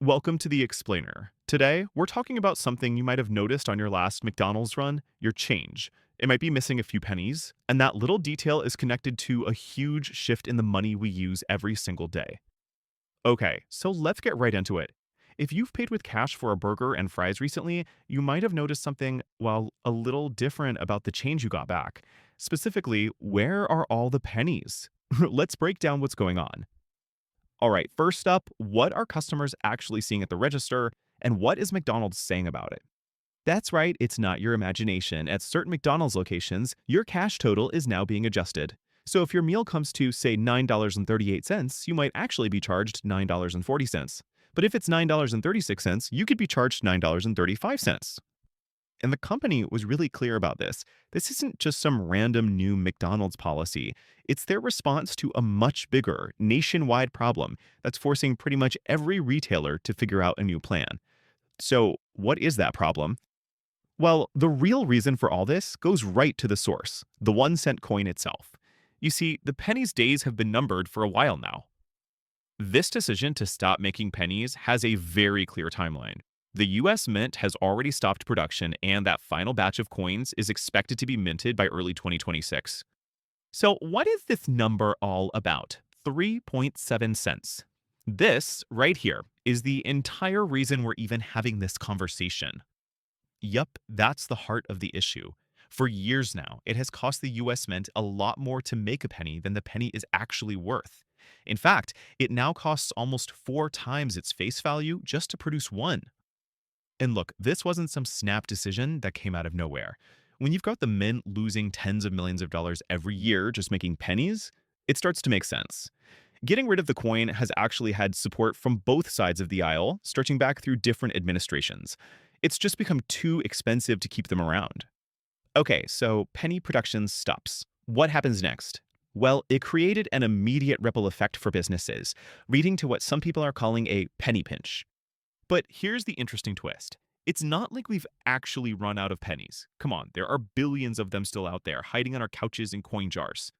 Welcome to the Explainer. Today, we're talking about something you might have noticed on your last McDonald's run, your change. It might be missing a few pennies, and that little detail is connected to a huge shift in the money we use every single day. Okay, so let's get right into it. If you've paid with cash for a burger and fries recently, you might have noticed something, well, a little different about the change you got back. Specifically, where are all the pennies? Let's break down what's going on. All right, first up, what are customers actually seeing at the register, and what is McDonald's saying about it? That's right, it's not your imagination. At certain McDonald's locations, your cash total is now being adjusted. So if your meal comes to, say, $9.38, you might actually be charged $9.40. But if it's $9.36, you could be charged $9.35. And the company was really clear about this. This isn't just some random new McDonald's policy. It's their response to a much bigger, nationwide problem that's forcing pretty much every retailer to figure out a new plan. So, what is that problem? Well, the real reason for all this goes right to the source, the 1 cent coin itself. You see, the pennies' days have been numbered for a while now. This decision to stop making pennies has a very clear timeline. The US Mint has already stopped production, and that final batch of coins is expected to be minted by early 2026. So, what is this number all about? 3.7 cents. This, right here, is the entire reason we're even having this conversation. Yup, that's the heart of the issue. For years now, it has cost the US Mint a lot more to make a penny than the penny is actually worth. In fact, it now costs almost 4 times its face value just to produce one. And look, this wasn't some snap decision that came out of nowhere. When you've got the mint losing tens of millions of dollars every year just making pennies, it starts to make sense. Getting rid of the coin has actually had support from both sides of the aisle, stretching back through different administrations. It's just become too expensive to keep them around. Okay, so penny production stops. What happens next? Well, it created an immediate ripple effect for businesses, leading to what some people are calling a penny pinch. But here's the interesting twist. It's not like we've actually run out of pennies. Come on, there are billions of them still out there, hiding on our couches in coin jars.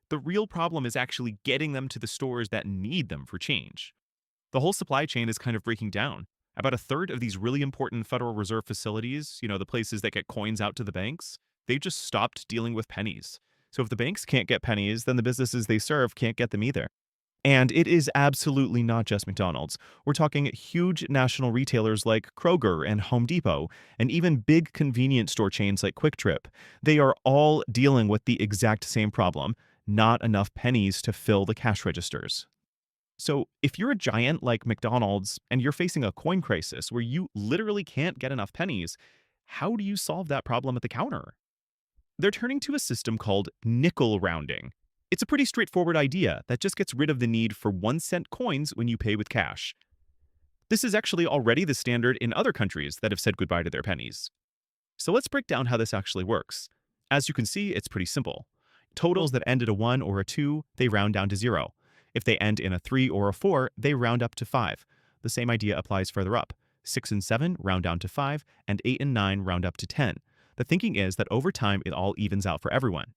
The real problem is actually getting them to the stores that need them for change. The whole supply chain is kind of breaking down. About a third of these really important Federal Reserve facilities, the places that get coins out to the banks, they just stopped dealing with pennies. So if the banks can't get pennies, then the businesses they serve can't get them either. And it is absolutely not just McDonald's. We're talking huge national retailers like Kroger and Home Depot, and even big convenience store chains like Quick Trip. They are all dealing with the exact same problem, not enough pennies to fill the cash registers. So, if you're a giant like McDonald's and you're facing a coin crisis where you literally can't get enough pennies, how do you solve that problem at the counter? They're turning to a system called nickel rounding. It's a pretty straightforward idea that just gets rid of the need for 1 cent coins when you pay with cash. This is actually already the standard in other countries that have said goodbye to their pennies. So let's break down how this actually works. As you can see, it's pretty simple. Totals that end at a 1 or a 2, they round down to 0. If they end in a 3 or a 4, they round up to 5. The same idea applies further up. 6 and 7 round down to 5, and 8 and 9 round up to 10. The thinking is that over time, it all evens out for everyone.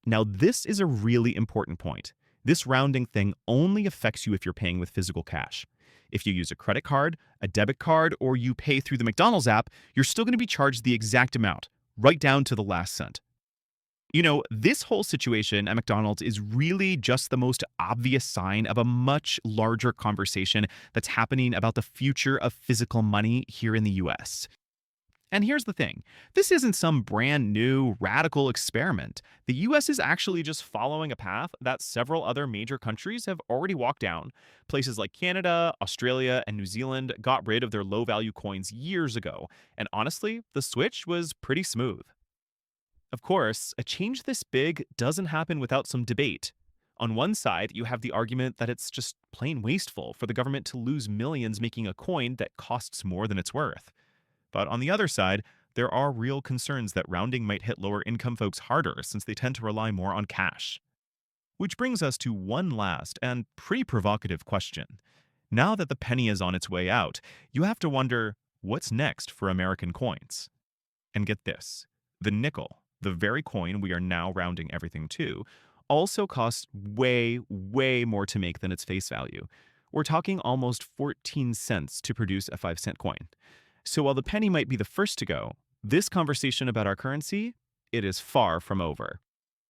Now, this is a really important point. This rounding thing only affects you if you're paying with physical cash. If you use a credit card, a debit card, or you pay through the McDonald's app, you're still going to be charged the exact amount, right down to the last cent. This whole situation at McDonald's is really just the most obvious sign of a much larger conversation that's happening about the future of physical money here in the US. And here's the thing, this isn't some brand new radical experiment. The US is actually just following a path that several other major countries have already walked down. Places like Canada, Australia, and New Zealand got rid of their low value coins years ago. And honestly, the switch was pretty smooth. Of course, a change this big doesn't happen without some debate. On one side, you have the argument that it's just plain wasteful for the government to lose millions making a coin that costs more than it's worth. But on the other side, there are real concerns that rounding might hit lower income folks harder since they tend to rely more on cash. Which brings us to one last and pretty provocative question. Now that the penny is on its way out, you have to wonder, what's next for American coins? And get this, the nickel, the very coin we are now rounding everything to, also costs way, way more to make than its face value. We're talking almost 14 cents to produce a 5-cent coin. So while the penny might be the first to go, this conversation about our currency, it is far from over.